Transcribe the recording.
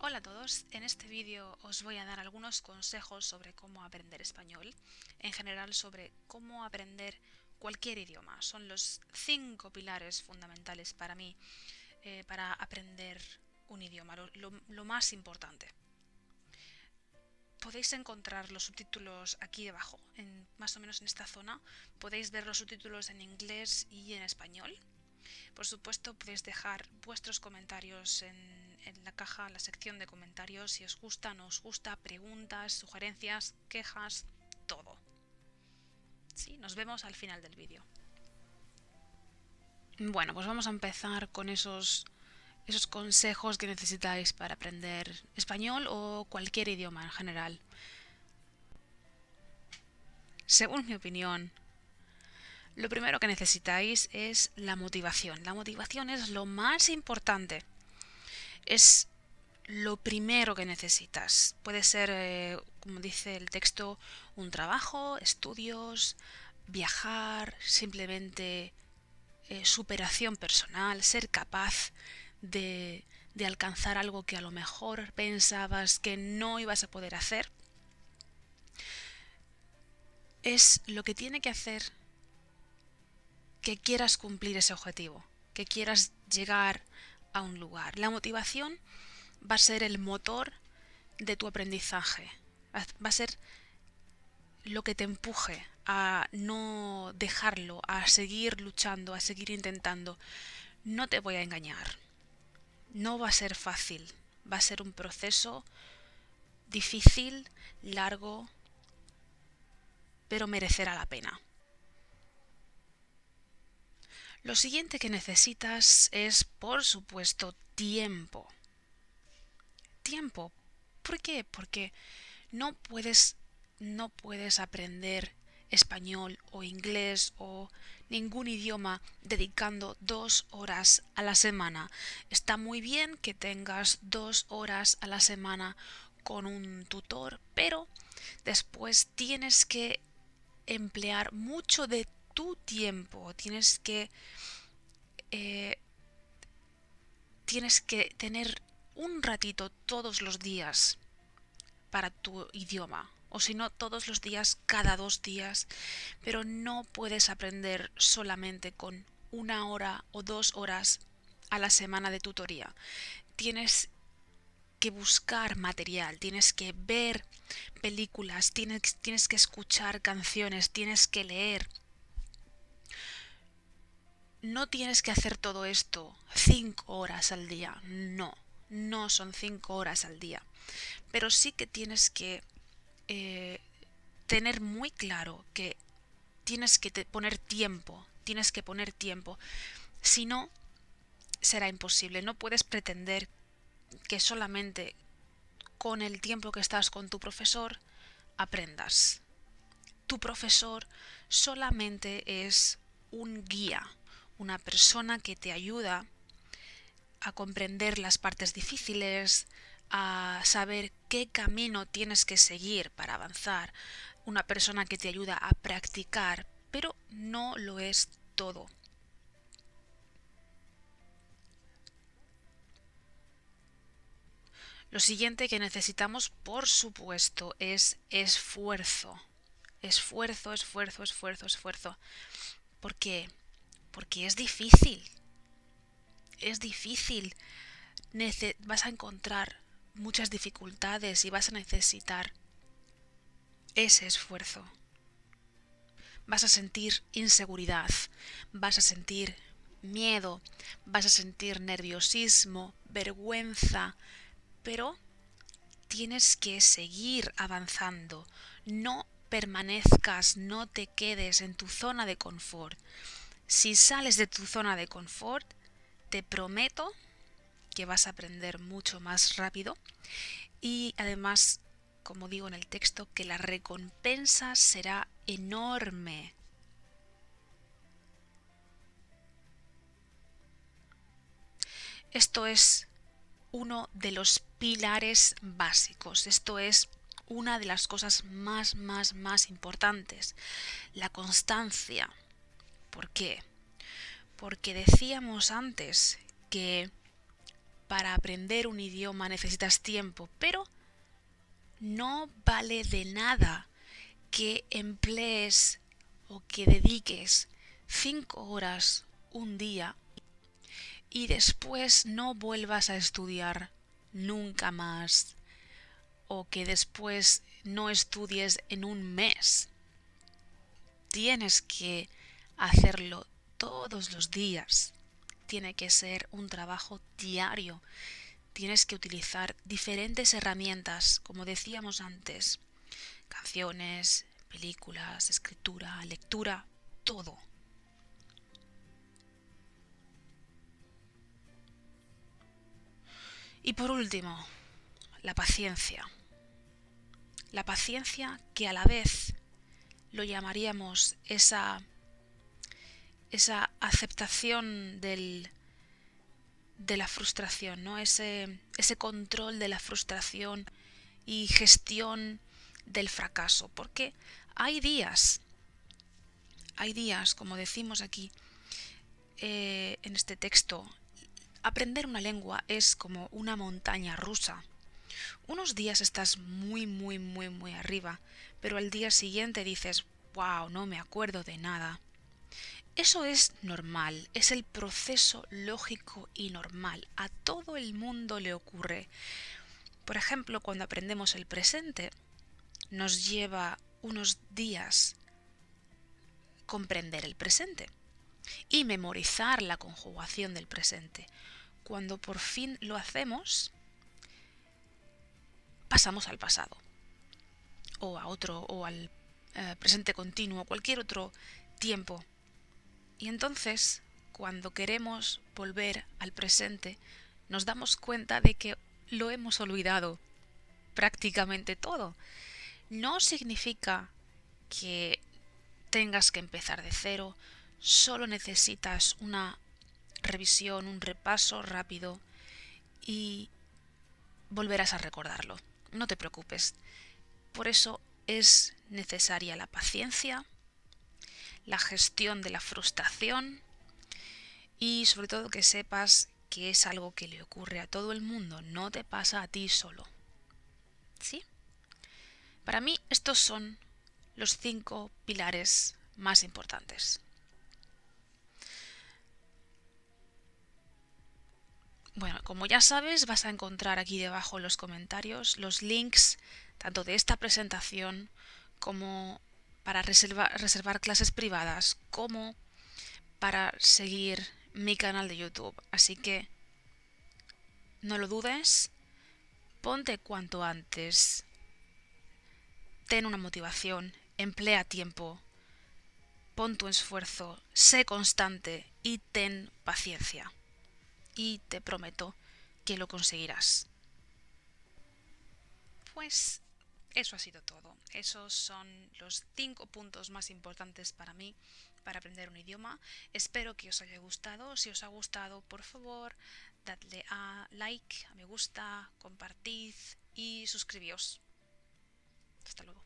Hola a todos, en este vídeo os voy a dar algunos consejos sobre cómo aprender español, en general sobre cómo aprender cualquier idioma. Son los 5 pilares fundamentales para mí para aprender un idioma, lo más importante. Podéis encontrar los subtítulos aquí debajo, más o menos en esta zona. Podéis ver los subtítulos en inglés y en español. Por supuesto, podéis dejar vuestros comentarios en la caja, en la sección de comentarios, si os gusta, no os gusta, preguntas, sugerencias, quejas, todo. Sí, nos vemos al final del vídeo. Bueno, pues vamos a empezar con esos consejos que necesitáis para aprender español o cualquier idioma en general. Según mi opinión, lo primero que necesitáis es la motivación. La motivación es lo más importante. Es lo primero que necesitas. Puede ser, como dice el texto, un trabajo, estudios, viajar, simplemente superación personal, ser capaz de alcanzar algo que a lo mejor pensabas que no ibas a poder hacer. Es lo que tiene que hacer que quieras cumplir ese objetivo, que quieras llegar a un lugar. La motivación va a ser el motor de tu aprendizaje. Va a ser lo que te empuje a no dejarlo, a seguir luchando, a seguir intentando. No te voy a engañar. No va a ser fácil. Va a ser un proceso difícil, largo, pero merecerá la pena. Lo siguiente que necesitas es, por supuesto, tiempo. Tiempo. ¿Por qué? Porque no puedes aprender español o inglés o ningún idioma dedicando 2 horas a la semana. Está muy bien que tengas 2 horas a la semana con un tutor, pero después tienes que emplear mucho de tu tiempo. Eh, tienes que tener un ratito todos los días para tu idioma, o si no todos los días, cada 2 días, pero no puedes aprender solamente con 1 hora o 2 horas a la semana de tutoría. Tienes que buscar material, tienes que ver películas, tienes que escuchar canciones, tienes que leer. No tienes que hacer todo esto 5 horas al día, no son 5 horas al día, pero sí que tienes que eh, tener muy claro que tienes que tienes que poner tiempo. Si no, será imposible. No puedes pretender que solamente con el tiempo que estás con tu profesor aprendas. Tu profesor solamente es un guía, una persona que te ayuda a comprender las partes difíciles, a saber qué camino tienes que seguir para avanzar, una persona que te ayuda a practicar, pero no lo es todo. Lo siguiente que necesitamos, por supuesto, es esfuerzo. Esfuerzo, esfuerzo, esfuerzo, esfuerzo. ¿Por qué? Porque es difícil. Es difícil. Vas a encontrar muchas dificultades y vas a necesitar ese esfuerzo. Vas a sentir inseguridad, vas a sentir miedo, vas a sentir nerviosismo, vergüenza, pero tienes que seguir avanzando. No permanezcas, no te quedes en tu zona de confort. Si sales de tu zona de confort, te prometo que vas a aprender mucho más rápido y además, como digo en el texto, que la recompensa será enorme. Esto es uno de los pilares básicos. Esto es una de las cosas más importantes. La constancia. ¿Por qué? Porque decíamos antes que para aprender un idioma necesitas tiempo, pero no vale de nada que emplees o que dediques 5 horas un día y después no vuelvas a estudiar nunca más, o que después no estudies en un mes. Tienes que hacerlo todos los días. Tiene que ser un trabajo diario. Tienes que utilizar diferentes herramientas, como decíamos antes. Canciones, películas, escritura, lectura, todo. Y por último, la paciencia. La paciencia, que a la vez lo llamaríamos esa aceptación de la frustración, ¿no? Ese control de la frustración y gestión del fracaso. Porque hay días, como decimos aquí en este texto, aprender una lengua es como una montaña rusa. Unos días estás muy, muy, muy, muy arriba, pero al día siguiente dices, wow, no me acuerdo de nada. Eso es normal, es el proceso lógico y normal. A todo el mundo le ocurre. Por ejemplo, cuando aprendemos el presente, nos lleva unos días comprender el presente y memorizar la conjugación del presente. Cuando por fin lo hacemos, pasamos al pasado o a otro o al presente continuo, cualquier otro tiempo. Y entonces, cuando queremos volver al presente, nos damos cuenta de que lo hemos olvidado prácticamente todo. No significa que tengas que empezar de cero, solo necesitas una revisión, un repaso rápido y volverás a recordarlo. No te preocupes. Por eso es necesaria la paciencia, la gestión de la frustración y sobre todo que sepas que es algo que le ocurre a todo el mundo, no te pasa a ti solo. ¿Sí? Para mí estos son los 5 pilares más importantes. Bueno, como ya sabes, vas a encontrar aquí debajo en los comentarios los links tanto de esta presentación como para reservar clases privadas, como para seguir mi canal de YouTube. Así que no lo dudes, ponte cuanto antes, ten una motivación, emplea tiempo, pon tu esfuerzo, sé constante y ten paciencia. Y te prometo que lo conseguirás. Pues eso ha sido todo. Esos son los 5 puntos más importantes para mí para aprender un idioma. Espero que os haya gustado. Si os ha gustado, por favor, dadle a like, a me gusta, compartid y suscribíos. Hasta luego.